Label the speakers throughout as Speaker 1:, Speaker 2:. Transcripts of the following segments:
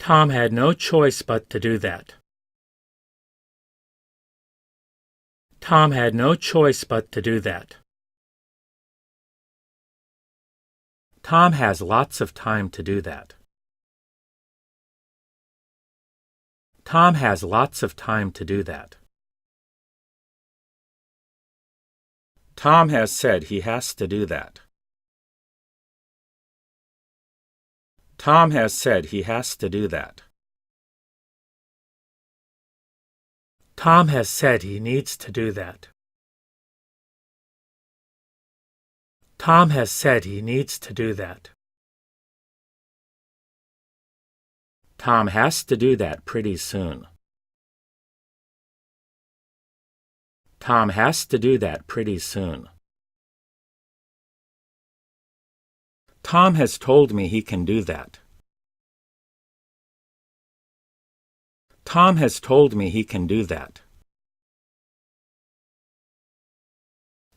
Speaker 1: Tom had no choice but to do that. Tom had no choice but to do that. Tom has lots of time to do that. Tom has lots of time to do that. Tom has said he has to do that. Tom has said he has to do that. Tom has said he needs to do that. Tom has said he needs to do that. Tom has to do that pretty soon. Tom has to do that pretty soon. Tom has told me he can do that. Tom has told me he can do that.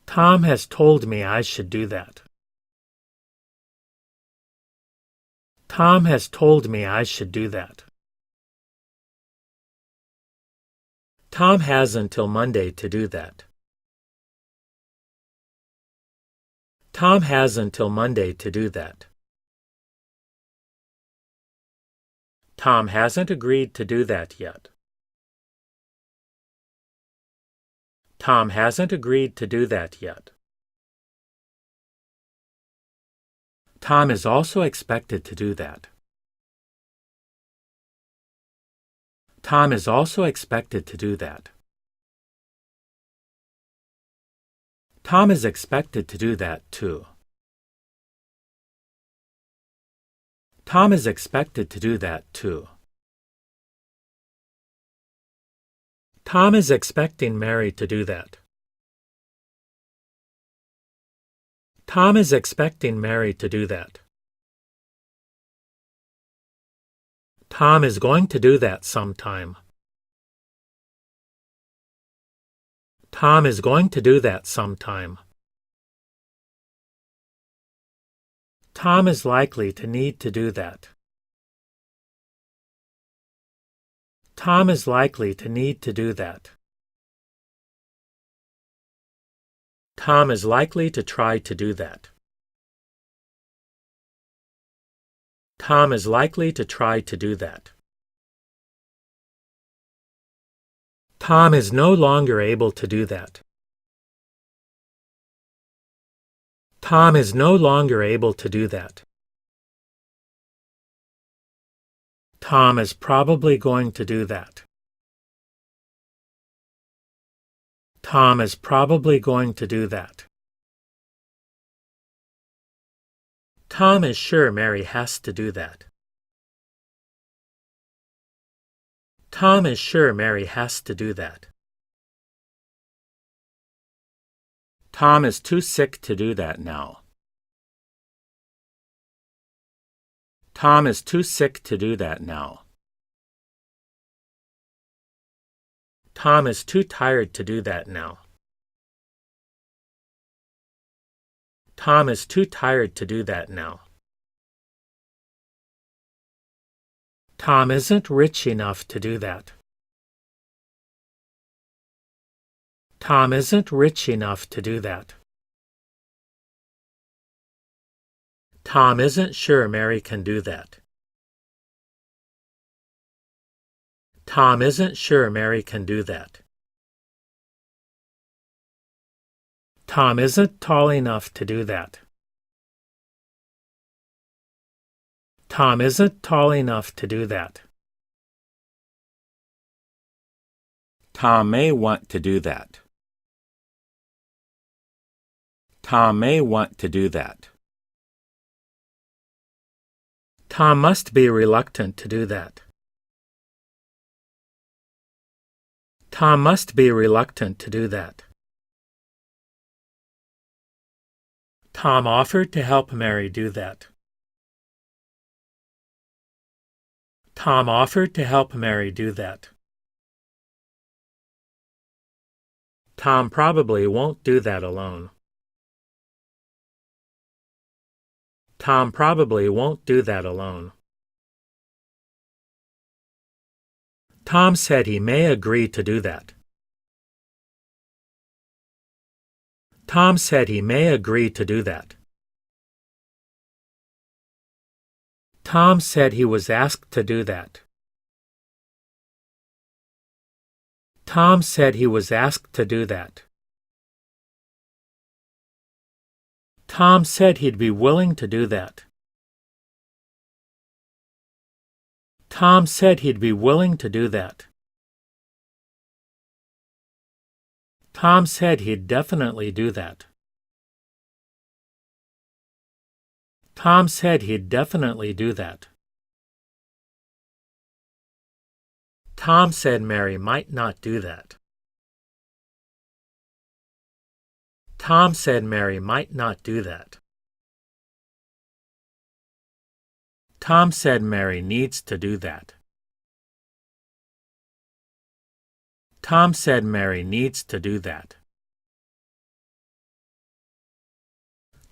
Speaker 1: Tom has told me I should do that. Tom has told me I should do that. Tom has until Monday to do that. Tom has until Monday to do that. Tom hasn't agreed to do that yet. Tom hasn't agreed to do that yet. Tom is also expected to do that. Tom is also expected to do that. Tom is expected to do that too. Tom is expected to do that too. Tom is expecting Mary to do that. Tom is expecting Mary to do that. Tom is going to do that sometime. Tom is going to do that sometime. Tom is likely to need to do that. Tom is likely to need to do that. Tom is likely to try to do that. Tom is likely to try to do that. Tom is no longer able to do that. Tom is no longer able to do that. Tom is probably going to do that. Tom is probably going to do that. Tom is sure Mary has to do that. Tom is sure Mary has to do that. Tom is too sick to do that now. Tom is too sick to do that now. Tom is too tired to do that now. Tom is too tired to do that now. Tom isn't rich enough to do that. Tom isn't rich enough to do that. Tom isn't sure Mary can do that. Tom isn't sure Mary can do that. Tom isn't tall enough to do that. Tom isn't tall enough to do that. Tom may want to do that. Tom may want to do that. Tom must be reluctant to do that. Tom must be reluctant to do that. Tom offered to help Mary do that. Tom offered to help Mary do that. Tom probably won't do that alone. Tom probably won't do that alone. Tom said he may agree to do that. Tom said he may agree to do that. Tom said he was asked to do that. Tom said he was asked to do that. Tom said he'd be willing to do that. Tom said he'd be willing to do that. Tom said he'd definitely do that. Tom said he'd definitely do that. Tom said Mary might not do that. Tom said Mary might not do that. Tom said Mary needs to do that. Tom said Mary needs to do that.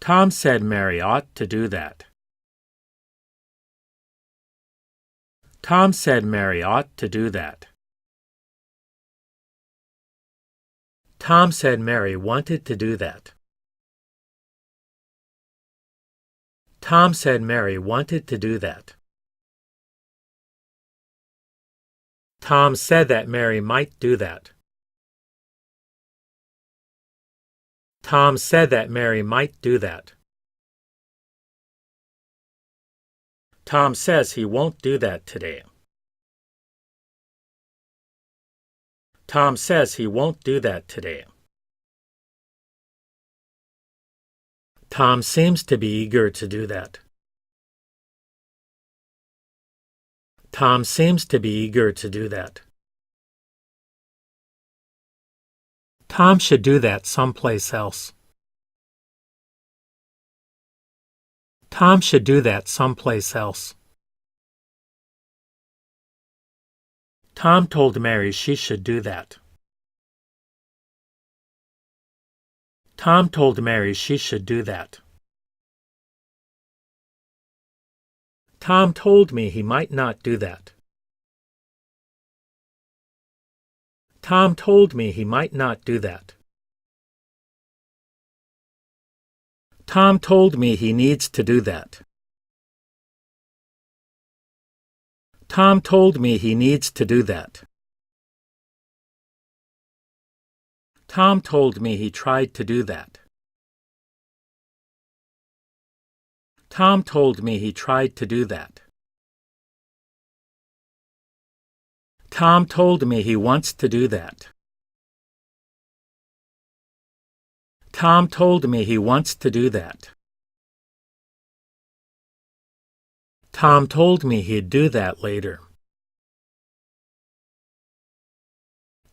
Speaker 1: Tom said Mary ought to do that. Tom said Mary ought to do that. Tom said Mary wanted to do that. Tom said Mary wanted to do that. Tom said that Mary might do that. Tom said that Mary might do that. Tom says he won't do that today. Tom says he won't do that today. Tom seems to be eager to do that. Tom seems to be eager to do that. Tom should do that someplace else. Tom should do that someplace else. Tom told Mary she should do that. Tom told Mary she should do that. Tom told me he might not do that. Tom told me he might not do that. Tom told me he needs to do that. Tom told me he needs to do that. Tom told me he tried to do that. Tom told me he tried to do that. Tom told me he wants to do that. Tom told me he wants to do that. Tom told me he'd do that later.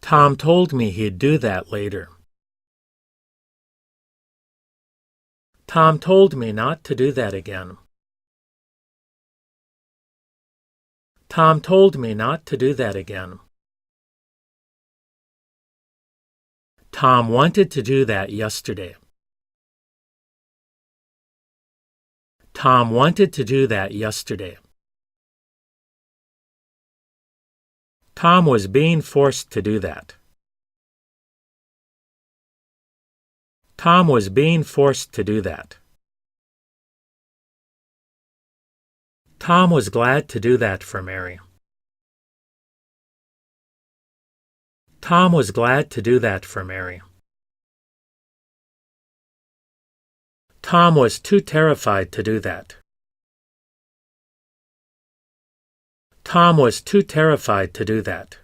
Speaker 1: Tom told me he'd do that later. Tom told me not to do that again. Tom told me not to do that again. Tom wanted to do that yesterday. Tom wanted to do that yesterday. Tom was being forced to do that. Tom was being forced to do that. Tom was glad to do that for Mary. Tom was glad to do that for Mary. Tom was too terrified to do that. Tom was too terrified to do that.